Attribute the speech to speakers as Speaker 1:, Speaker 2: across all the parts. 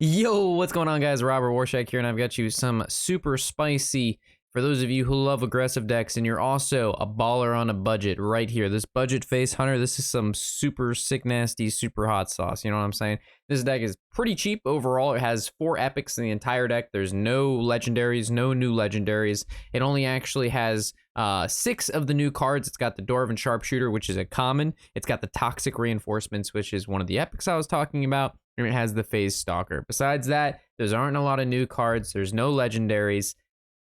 Speaker 1: Yo, what's going on, guys? Robert Warshak here, and I've got you some super spicy, for those of you who love aggressive decks, and you're also a baller on a budget right here. This budget face hunter, this is some super sick, nasty, super hot sauce. You know what I'm saying? This deck is pretty cheap overall. It has 4 epics in the entire deck. There's no legendaries, no new legendaries. It only actually has 6 of the new cards. It's got the Dwarven Sharpshooter, which is a common. It's got the Toxic Reinforcements, which is one of the epics I was talking about. And it has the Phase Stalker. Besides that, there aren't a lot of new cards. There's no legendaries.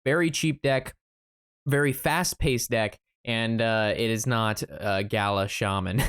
Speaker 1: Very cheap deck, very fast-paced deck, and it is not Gala Shaman.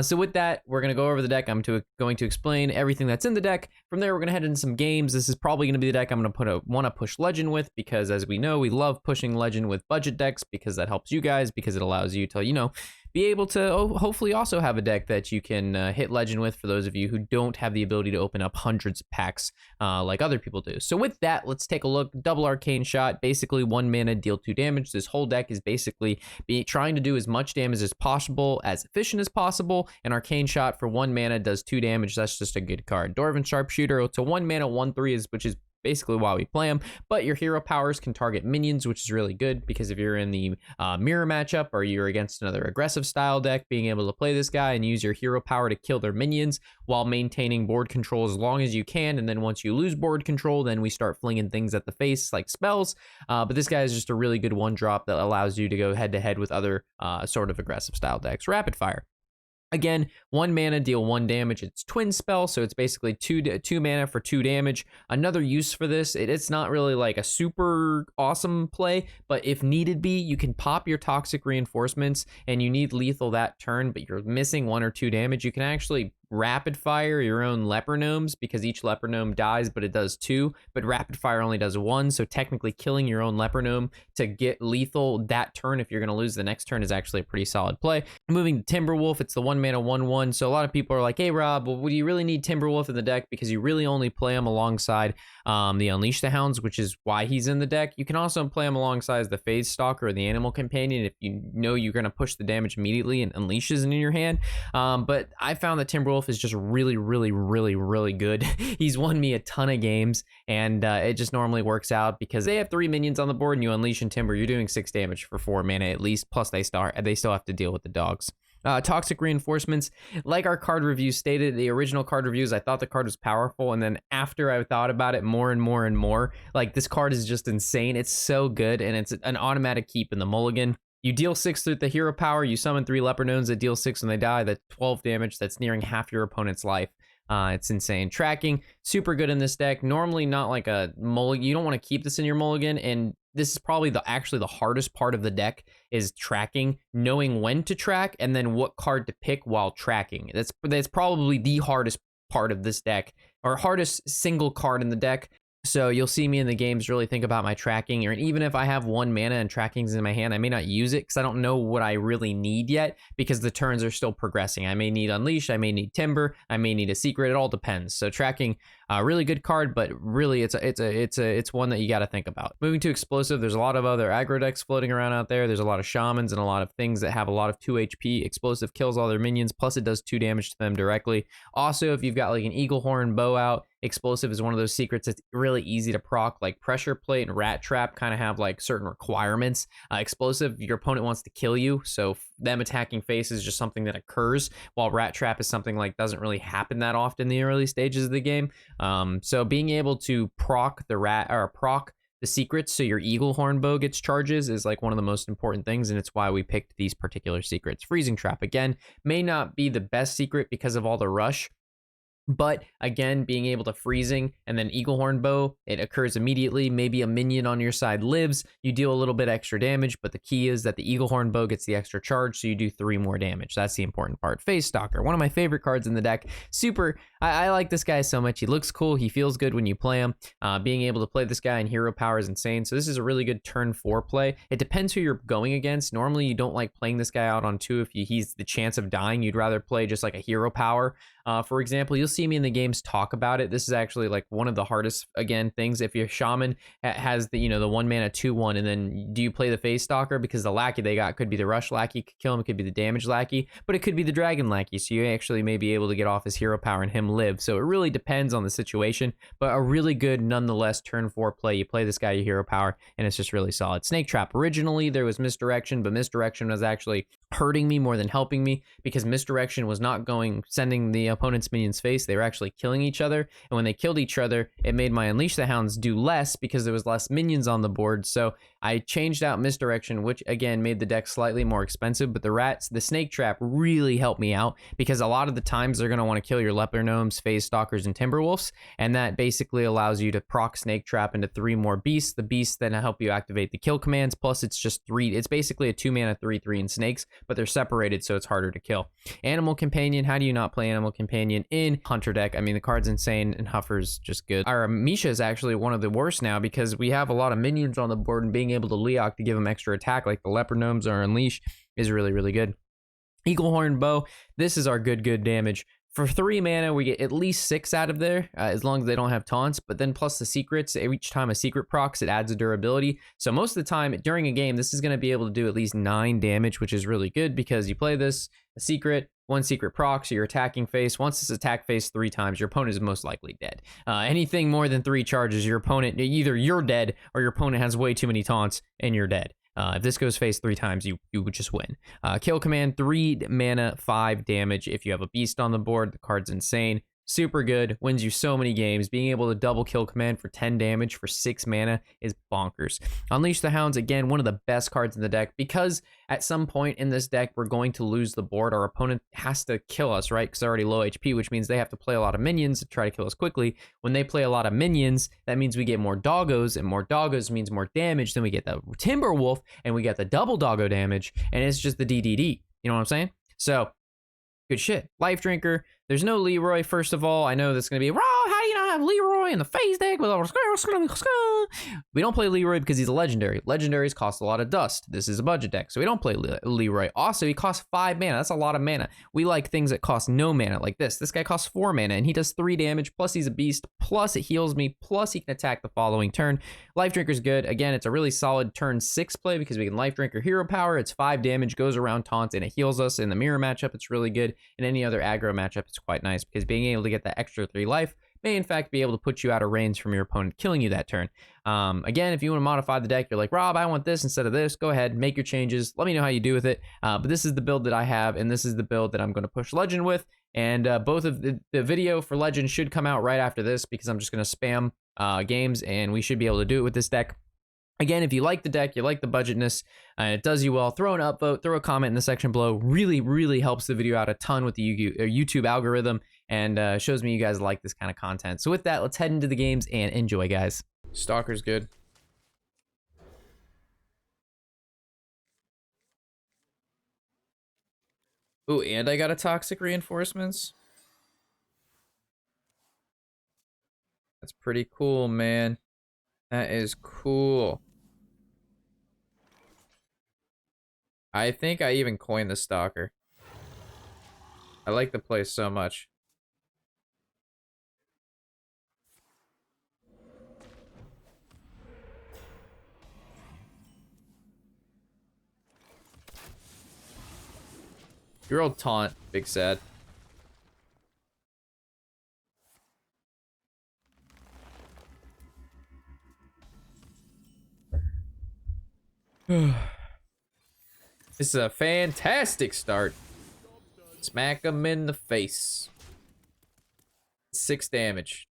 Speaker 1: So with that, we're going to go over the deck. I'm going to explain everything that's in the deck. From there, we're going to head into some games. This is probably going to be the deck I'm going to want to push Legend with, because as we know, we love pushing Legend with budget decks, because that helps you guys, because it allows you to, you know, be able to hopefully also have a deck that you can hit Legend with, for those of you who don't have the ability to open up hundreds of packs like other people do. So with that, let's take a look. Double Arcane Shot, basically 1 mana, deal 2 damage. This whole deck is basically trying to do as much damage as possible, as efficient as possible, and Arcane Shot for 1 mana does 2 damage. That's just a good card. Dwarven Sharpshooter, it's a 1 mana 1/3, which is basically why we play them, but your hero powers can target minions, which is really good, because if you're in the mirror matchup or you're against another aggressive style deck, being able to play this guy and use your hero power to kill their minions while maintaining board control as long as you can, and then once you lose board control, then we start flinging things at the face like spells. But this guy is just a really good 1-drop that allows you to go head to head with other sort of aggressive style decks. Rapid Fire. Again, 1 mana, deal 1 damage. It's twin spell, so it's basically 2 mana for 2 damage. Another use for this, it's not really like a super awesome play, but if needed be, you can pop your Toxic Reinforcements and you need lethal that turn, but you're missing 1 or 2 damage. You can actually rapid fire your own leper gnomes, because each leper gnome dies, but it does 2, but rapid fire only does 1, so technically killing your own leper gnome to get lethal that turn if you're going to lose the next turn is actually a pretty solid play. Moving to Timberwolf, it's the 1 mana 1/1, so a lot of people are like, hey Rob, well, would you really need Timberwolf in the deck, because you really only play him alongside the Unleash the Hounds, which is why he's in the deck. You can also play him alongside the Phase Stalker or the Animal Companion if you know you're going to push the damage immediately and Unleash is in your hand. But I found that Timberwolf is just really good. He's won me a ton of games, and it just normally works out because they have 3 minions on the board and you Unleash and Timber, you're doing 6 damage for 4 mana at least, plus they still have to deal with the dogs. Toxic Reinforcements, like our card review stated, the original card reviews, I thought the card was powerful, and then after I thought about it more and more, like, this card is just insane. It's so good, and it's an automatic keep in the mulligan. You deal 6 through the hero power, you summon 3 leper gnomes that deal 6 when they die, that's 12 damage, that's nearing half your opponent's life. It's insane. Tracking, super good in this deck. Normally not like a mulligan. You don't want to keep this in your mulligan, and this is probably actually the hardest part of the deck is tracking, knowing when to track, and then what card to pick while tracking. That's probably the hardest part of this deck, or hardest single card in the deck. So you'll see me in the games really think about my tracking, or even if I have 1 mana and tracking's in my hand, I may not use it because I don't know what I really need yet, because the turns are still progressing. I may need Unleash, I may need Timber, I may need a secret. It all depends. So tracking, really good card, but really it's one that you got to think about. Moving to Explosive, there's a lot of other aggro decks floating around out there. There's a lot of shamans and a lot of things that have a lot of 2 HP. Explosive kills all their minions, plus it does 2 damage to them directly. Also, if you've got like an Eagle Horn bow out, Explosive is one of those secrets that's really easy to proc. Like Pressure Plate and Rat Trap kind of have like certain requirements. Explosive, your opponent wants to kill you, so them attacking face is just something that occurs, while Rat Trap is something like doesn't really happen that often in the early stages of the game. So being able to proc the secrets so your Eagle Horn bow gets charges is like one of the most important things, and it's why we picked these particular secrets. Freezing Trap, again, may not be the best secret because of all the rush, but again, being able to freezing and then Eagle Horn bow, it occurs immediately. Maybe a minion on your side lives, you deal a little bit extra damage, but the key is that the Eagle Horn bow gets the extra charge, so you do 3 more damage. That's the important part. Phase Stalker, one of my favorite cards in the deck. I like this guy so much. He looks cool, he feels good when you play him. Being able to play this guy in hero power is insane, so this is a really good turn 4 play. It depends who you're going against. Normally you don't like playing this guy out on 2 if he's the chance of dying. You'd rather play just like a hero power. For example, you'll see me in the games talk about it. This is actually like one of the hardest, again, things. If your shaman has the, the 1 mana 2/1, and then do you play the Phase Stalker, because the lackey they got could be the rush lackey, could kill him, it could be the damage lackey, but it could be the dragon lackey, so you actually may be able to get off his hero power and him live. So it really depends on the situation, but a really good nonetheless turn 4 play. You play this guy, your hero power, and it's just really solid. Snake Trap, originally there was misdirection, but misdirection was actually hurting me more than helping me, because misdirection was not sending the opponent's minions face. They were actually killing each other, and when they killed each other, it made my Unleash the Hounds do less because there was less minions on the board. So I changed out misdirection, which again made the deck slightly more expensive, but the Snake Trap really helped me out, because a lot of the times they're going to want to kill your Leopard Gnomes, Phase Stalkers, and Timberwolves, and that basically allows you to proc Snake Trap into 3 more beasts. The beasts then help you activate the kill commands, plus it's just 3, it's basically a 2-mana 3/3 in snakes, but they're separated, so it's harder to kill. Animal Companion, how do you not play Animal Companion in Hunter deck? I mean, the card's insane, and Huffer's just good. Our Misha is actually one of the worst now, because we have a lot of minions on the board, and being able to Leok to give them extra attack, like the Leopard Gnomes or Unleash, is really, really good. Eagle Horn Bow, this is our good damage. For 3 mana, we get at least 6 out of there, as long as they don't have taunts, but then plus the secrets, each time a secret procs, it adds a durability. So most of the time, during a game, this is going to be able to do at least 9 damage, which is really good, because you play this, a secret, 1 secret proc, so your attacking phase. Once this attack phase 3 times, your opponent is most likely dead. Anything more than 3 charges, your opponent, either you're dead, or your opponent has way too many taunts, and you're dead. If this goes face 3 times, you would just win. Kill command, 3 mana, 5 damage. If you have a beast on the board, the card's insane. Super good, wins you so many games. Being able to double kill command for 10 damage for 6 mana is bonkers. Unleash the Hounds, again, one of the best cards in the deck, because at some point in this deck, we're going to lose the board. Our opponent has to kill us, right? Because they're already low HP, which means they have to play a lot of minions to try to kill us quickly. When they play a lot of minions, that means we get more doggos, and more doggos means more damage. Then we get the Timberwolf, and we get the double doggo damage, and it's just the DDD. You know what I'm saying? So, good shit. Life Drinker. There's no Leroy, first of all. I know that's going to be, raw. How do you not have Leroy in the phase deck with all. We don't play Leroy because he's a legendary. Legendaries cost a lot of dust. This is a budget deck, so we don't play Leroy. Also, he costs 5 mana. That's a lot of mana. We like things that cost no mana, like this. This guy costs 4 mana, and he does 3 damage, plus he's a beast, plus it heals me, plus he can attack the following turn. Life Drinker's good. Again, it's a really solid turn 6 play, because we can Life Drinker hero power. It's 5 damage, goes around taunts, and it heals us. In the mirror matchup, it's really good. In any other aggro matchup, it's quite nice, because being able to get that extra 3 life may in fact be able to put you out of range from your opponent killing you that turn. Again, if you want to modify the deck, you're like, Rob, I want this instead of this, go ahead, make your changes, let me know how you do with it. But this is the build that I have, and this is the build that I'm going to push Legend with. And both of the video for Legend should come out right after this, because I'm just going to spam games, and we should be able to do it with this deck. Again, if you like the deck, you like the budgetness, it does you well, throw an upvote, throw a comment in the section below. Really, really helps the video out a ton with the YouTube algorithm, and shows me you guys like this kind of content. So with that, let's head into the games and enjoy, guys. Stalker's good. Ooh, and I got a Toxic Reinforcements. That's pretty cool, man. That is cool. I think I even coined the Stalker. I like the play so much. Your old taunt, big sad. This is a fantastic start. Smack him in the face. 6 damage.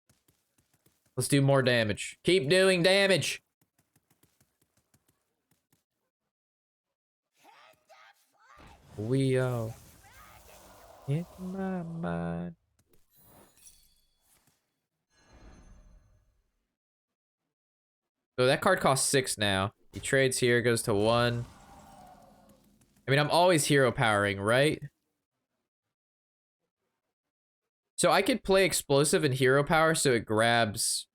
Speaker 1: Let's do more damage. Keep doing damage. We are in my mind. So that card costs 6 now. He trades here, goes to 1. I mean, I'm always hero powering, right? So I could play explosive and hero power so it grabs.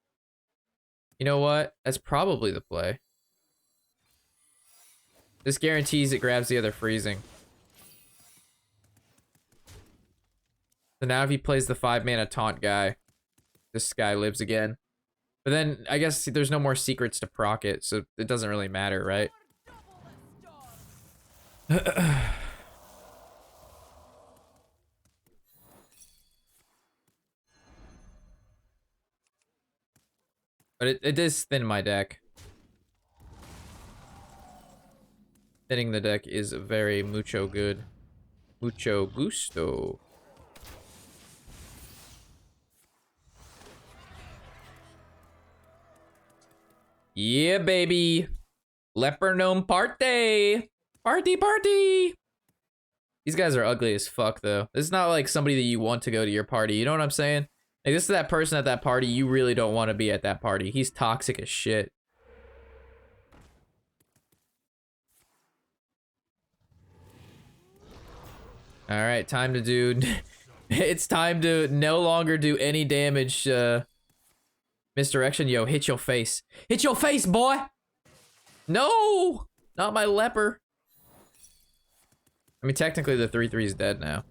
Speaker 1: You know what? That's probably the play. This guarantees it grabs the other freezing. So now if he plays the 5 mana taunt guy, this guy lives again. But then I guess there's no more secrets to proc it, so it doesn't really matter, right? But it does thin my deck. Thinning the deck is very mucho good. Mucho gusto. Yeah, baby. Leper gnome party. Party, party. These guys are ugly as fuck, though. This is not like somebody that you want to go to your party. You know what I'm saying? Like, this is that person at that party you really don't want to be at that party. He's toxic as shit. All right, time to do... It's time to no longer do any damage, misdirection. Yo, hit your face. Hit your face, boy! No! Not my leper. I mean, technically the 3/3 is dead now.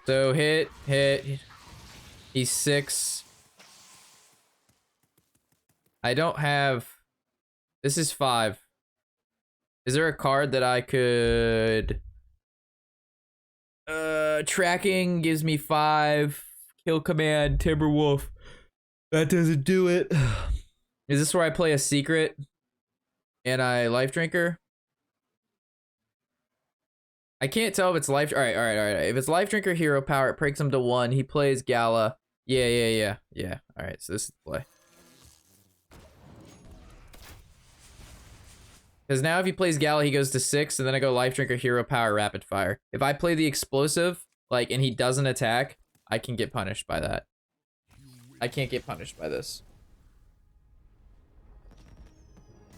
Speaker 1: So hit. He's 6. I don't have... This is 5. Is there a card that I could... Tracking gives me 5. Kill command, Timberwolf. That doesn't do it. Is this where I play a secret? And I life drinker? I can't tell if it's life... Alright. If it's life drinker hero power, it breaks him to 1. He plays Gala. Yeah. Alright, so this is the play. Because now if he plays Gala, he goes to 6, and then I go life drinker hero power rapid fire. If I play the explosive, like, and he doesn't attack, I can get punished by that. I can't get punished by this.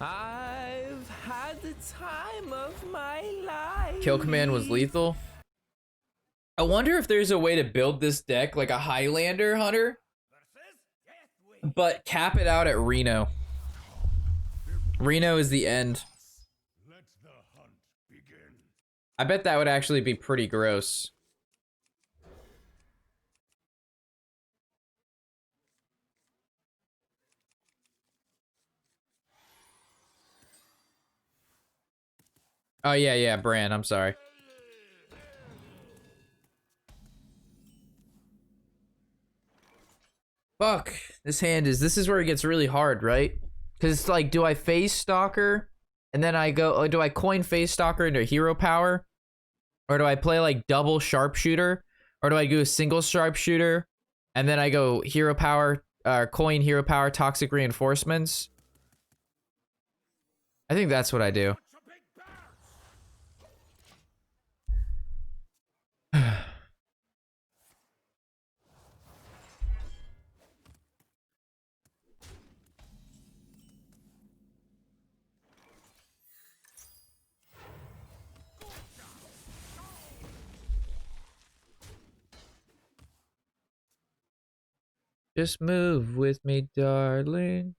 Speaker 2: I've had the time of my life.
Speaker 1: Kill command was lethal. I wonder if there's a way to build this deck like a Highlander hunter, but cap it out at Reno. Reno is the end.
Speaker 3: Let the hunt begin.
Speaker 1: I bet that would actually be pretty gross. Oh yeah, Bran, I'm sorry. Fuck, this is where it gets really hard, right? Because it's like, do I Phase Stalker, and then I go, do I coin Phase Stalker into hero power? Or do I play like double sharpshooter? Or do I do a single sharpshooter, and then I go hero power, coin hero power, toxic reinforcements? I think that's what I do. Just move with me, darling.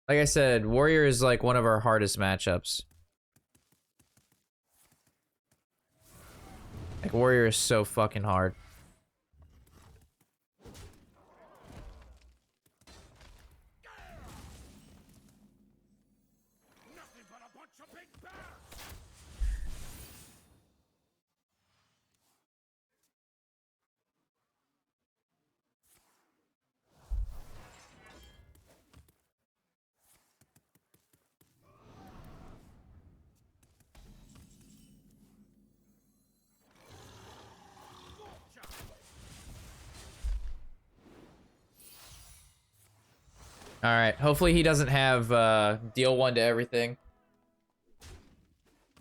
Speaker 1: Like I said, Warrior is like one of our hardest matchups. Like, Warrior is so fucking hard.
Speaker 3: Nothing but a bunch of big bears.
Speaker 1: Alright, hopefully he doesn't have deal 1 to everything.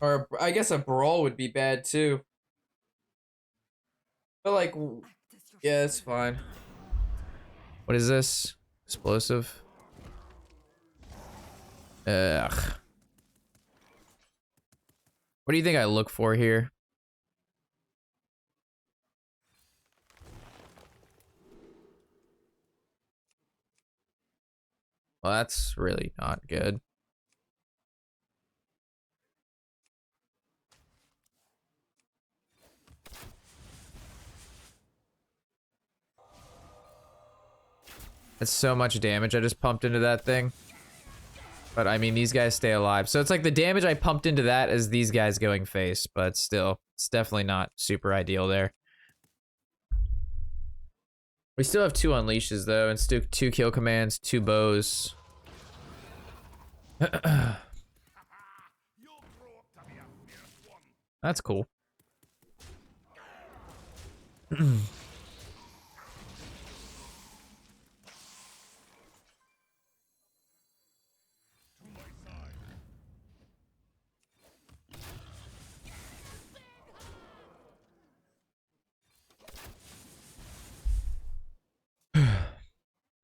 Speaker 1: Or I guess a brawl would be bad too. But like, yeah, it's fine. What is this? Explosive? Ugh. What do you think I look for here? Well, that's really not good. That's so much damage I just pumped into that thing. But I mean, these guys stay alive. So it's like the damage I pumped into that is these guys going face, but still, it's definitely not super ideal there. We still have 2 unleashes though, and still 2 kill commands, 2 bows. That's cool.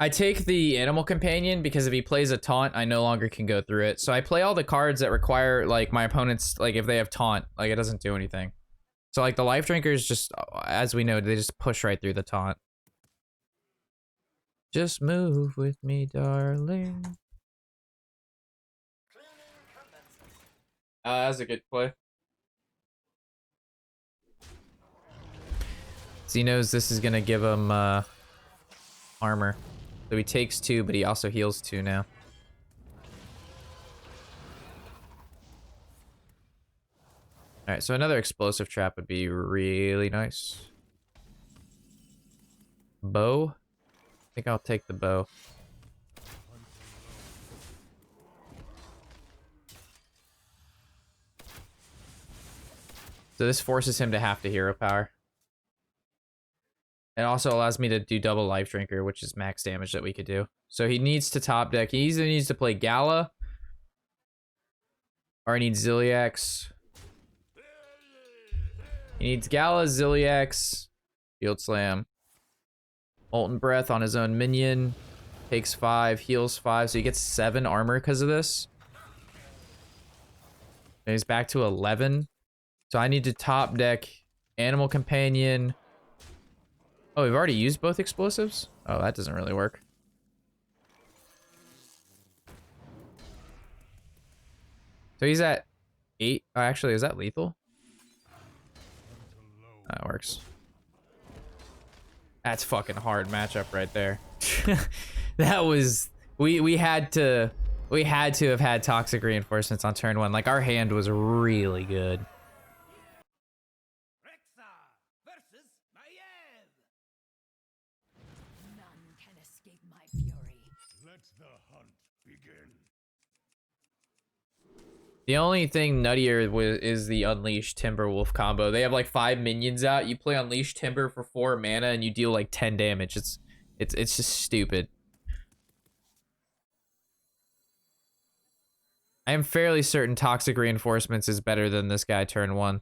Speaker 1: I take the animal companion because if he plays a taunt, I no longer can go through it. So I play all the cards that require like my opponents, like if they have taunt, like it doesn't do anything. So like the life drinkers just, as we know, they just push right through the taunt. Just move with me, darling. That's a good play. So he knows this is gonna give him armor. So he takes 2, but he also heals 2 now. Alright, so another explosive trap would be really nice. Bow? I think I'll take the bow. So this forces him to have to hero power. It also allows me to do double life drinker, which is max damage that we could do. So he needs to top deck. He either needs to play Gala, or he needs Ziliax. He needs Gala, Ziliax, Field Slam. Molten Breath on his own minion. Takes 5, heals 5, so he gets 7 armor because of this. And he's back to 11. So I need to top deck Animal Companion. Oh, we've already used both explosives? Oh, that doesn't really work. So he's at 8. Oh, actually, is that lethal? That works. That's fucking hard matchup right there. That was we had to have had toxic reinforcements on turn 1. Like our hand was really good. The only thing nuttier is the Unleashed Timberwolf combo. They have like 5 minions out. You play Unleashed Timber for 4 mana and you deal like 10 damage. It's just stupid. I am fairly certain Toxic Reinforcements is better than this guy turn 1.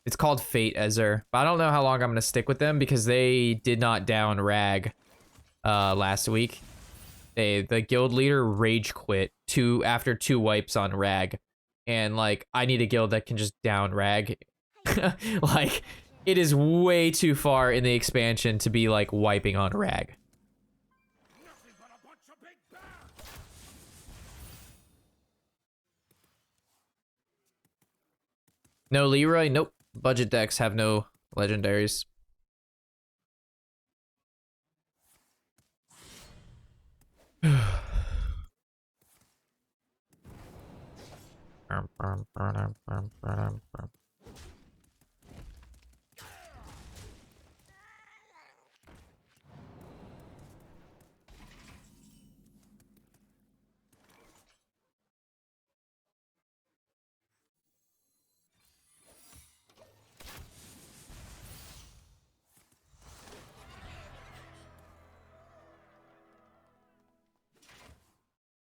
Speaker 1: It's called Fate Ezer, but I don't know how long I'm gonna stick with them because they did not down Rag last week. The guild leader rage quit after 2 wipes on Rag, and like I need a guild that can just down Rag. Like it is way too far in the expansion to be like wiping on Rag. No Leroy? Nope. Budget decks have no legendaries.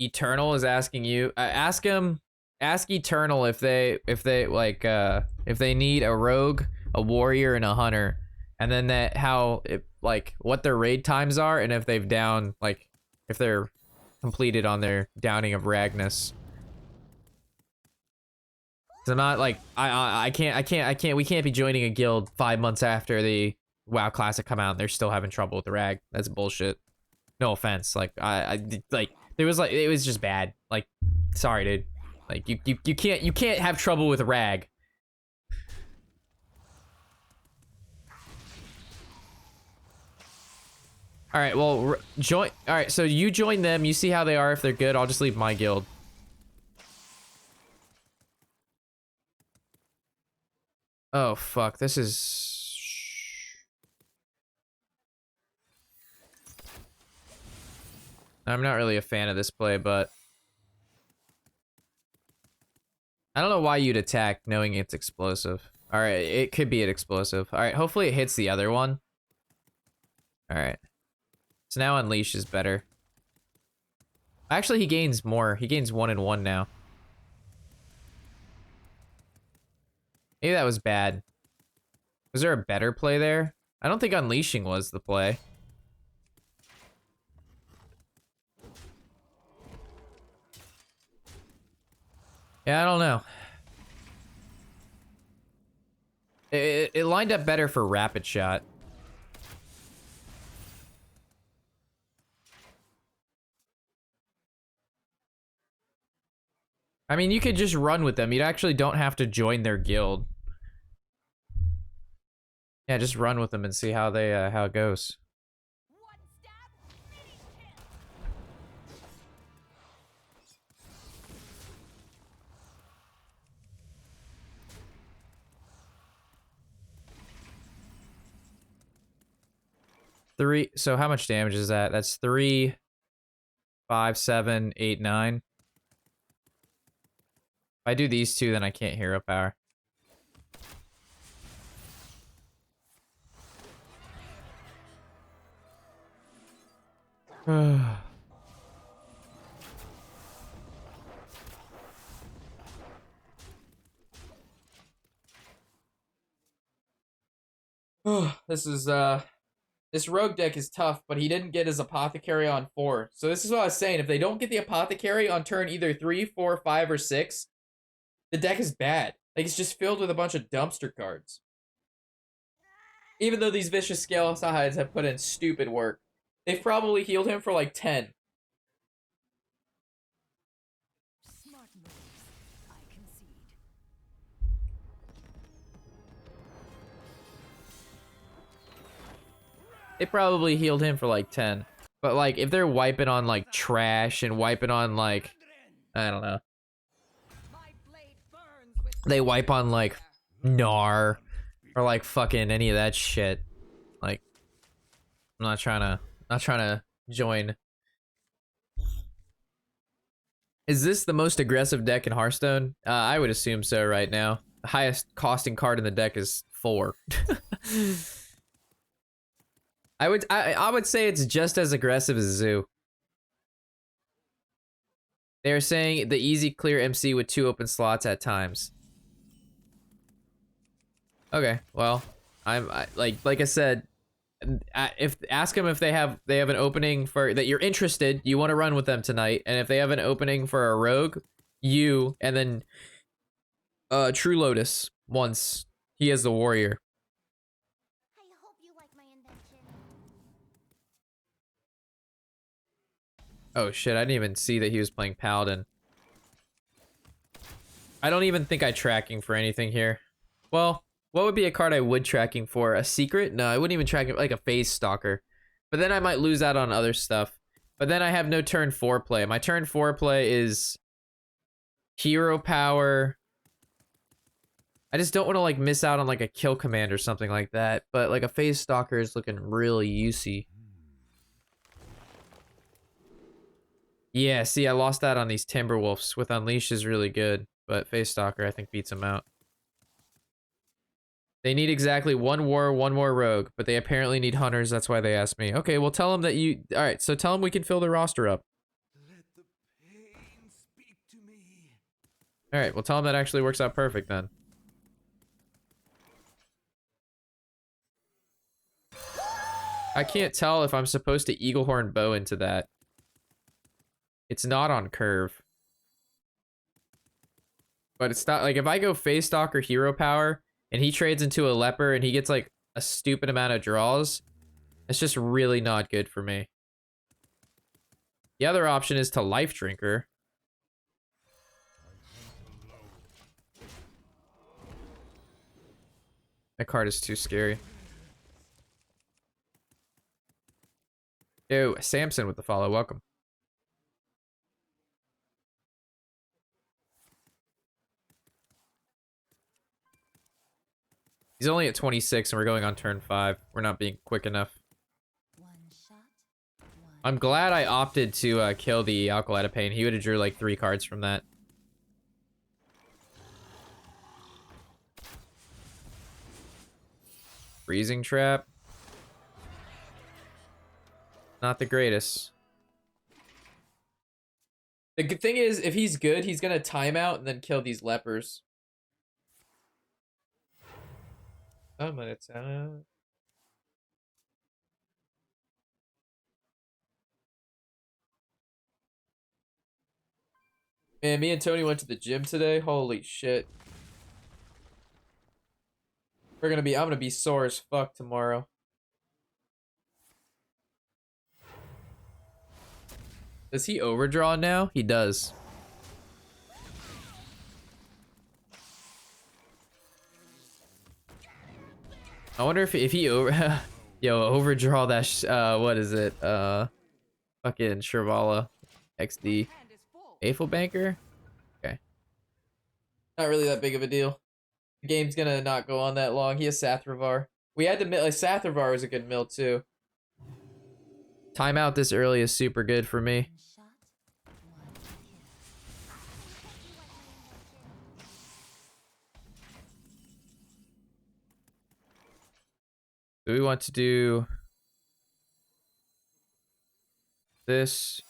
Speaker 1: Eternal is asking you. Ask Eternal if they like if they need a rogue, a warrior, and a hunter, and then like what their raid times are, and if they've down like if they're completed on their downing of Ragnus. So I'm not like I can't we can't be joining a guild 5 months after the WoW Classic come out and they're still having trouble with the Rag. That's bullshit. No offense. Like I like. It was just bad. Like, sorry, dude. Like you can't have trouble with Rag. All right, well, join. All right, so you join them. You see how they are. If they're good, I'll just leave my guild. Oh, fuck. This is... I'm not really a fan of this play, but... I don't know why you'd attack knowing it's explosive. All right, it could be an explosive. All right, hopefully it hits the other one. All right. So now Unleash is better. Actually, he gains more. He gains 1 and 1 now. Maybe that was bad. Was there a better play there? I don't think Unleashing was the play. Yeah, I don't know. It lined up better for Rapid Shot. I mean, you could just run with them. You actually don't have to join their guild. Yeah, just run with them and see how they how it goes. Three. So how much damage is that? That's 3, 5, 7, 8, 9. If I do these two, then I can't hero power. This rogue deck is tough, but he didn't get his apothecary on 4. So this is what I was saying. If they don't get the apothecary on turn either 3, 4, 5, or 6, the deck is bad. Like, it's just filled with a bunch of dumpster cards. Even though these vicious scale sides have put in stupid work, they've probably healed him for like 10.
Speaker 4: Smart moves, I concede.
Speaker 1: They probably healed him for like 10. But like, if they're wiping on like trash and wiping on like, I don't know. They wipe on like Gnar or like fucking any of that shit. Like, I'm not trying to join. Is this the most aggressive deck in Hearthstone? I would assume so right now. The highest costing card in the deck is 4. I would say it's just as aggressive as Zoo. They're saying the easy clear MC with 2 open slots at times. Okay, well, like I said, if ask them if they have an opening for that you're interested, you want to run with them tonight, and if they have an opening for a rogue, you and then True Lotus once he is the warrior.
Speaker 4: I hope you like my invention.
Speaker 1: Oh shit, I didn't even see that he was playing Paladin. I don't even think I tracking for anything here. Well, what would be a card I would tracking for? A secret? No, I wouldn't even track it like a Phase Stalker. But then I might lose out on other stuff. But then I have no turn 4 play. My turn 4 play is hero power. I just don't want to like miss out on like a kill command or something like that. But like a Phase Stalker is looking really usey. Yeah, see, I lost that on these Timberwolves. With Unleash is really good, but Phase Stalker I think beats him out. They need exactly 1 war, 1 more rogue, but they apparently need hunters. That's why they asked me. Okay, well tell them that you. All right, so tell them we can fill the roster up.
Speaker 3: Let the pain speak to me.
Speaker 1: All right, well tell them that actually works out perfect then. I can't tell if I'm supposed to Eaglehorn Bow into that. It's not on curve. But it's not like if I go Phase Stalker hero power and he trades into a leper and he gets like a stupid amount of draws, it's just really not good for me. The other option is to Life Drinker. That card is too scary. Yo, Samson with the follow. Welcome. He's only at 26 and we're going on turn 5. We're not being quick enough.
Speaker 4: One shot, one.
Speaker 1: I'm glad I opted to kill the Alkali of Pain. He would have drew like 3 cards from that. Freezing Trap. Not the greatest. The good thing is, if he's good, he's gonna time out and then kill these lepers. Oh, but it's Man, me and Tony went to the gym today. Holy shit. I'm gonna be sore as fuck tomorrow. Does he overdraw now? He does. I wonder if he over yo, overdraw that what is it? Fucking Shrivala XD. Eiffel Banker? Okay. Not really that big of a deal. The game's gonna not go on that long. He has Sathravar. We had to mill, like, Sathravar is a good mill too. Timeout this early is super good for me.
Speaker 4: One shot, one kill.
Speaker 1: Do we want to do this?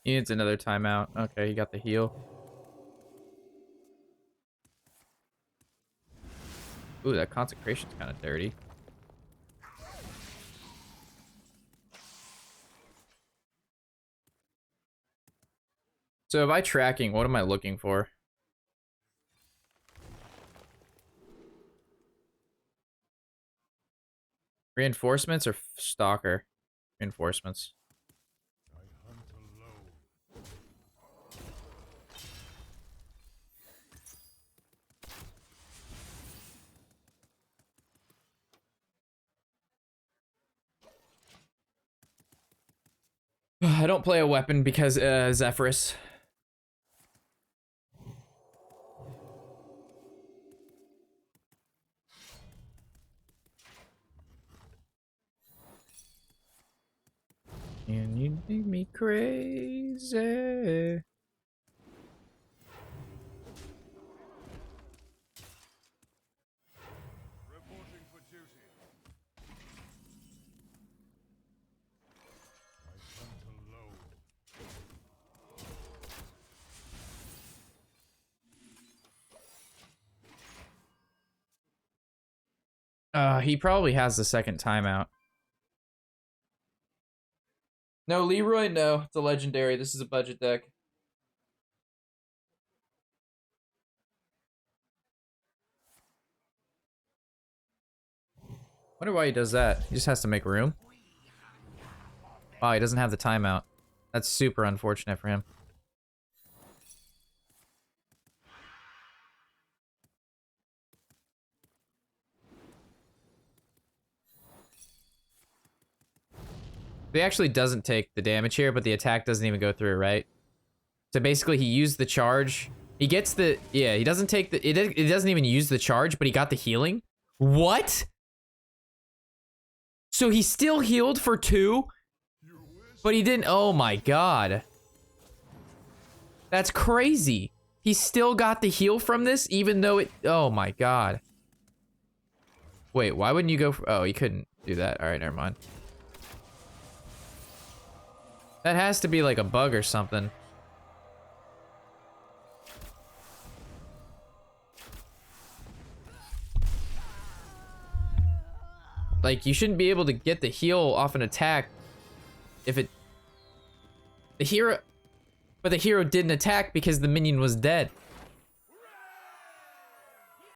Speaker 1: He needs another timeout. Okay, he got the heal. Ooh, that consecration's kind of dirty. So by tracking, what am I looking for? Reinforcements or Stalker? Reinforcements. I don't play a weapon because Zephyrus. And you make me crazy.
Speaker 3: Reporting for duty. I hunt alone.
Speaker 1: He probably has the second timeout. No, Leroy, no. It's a legendary. This is a budget deck. Wonder why he does that. He just has to make room. Wow, he doesn't have the timeout. That's super unfortunate for him. He actually doesn't take the damage here, but the attack doesn't even go through, right? So basically, he used the charge. He gets the... Yeah, he doesn't take the... It doesn't even use the charge, but he got the healing? What? So he still healed for 2? But he didn't... Oh my god. That's crazy. He still got the heal from this, even though it... Oh my god. Wait, why wouldn't you go for... Oh, he couldn't do that. Alright, never mind. That has to be like a bug or something. Like, you shouldn't be able to get the heal off an attack if it... The hero... but the hero didn't attack because the minion was dead.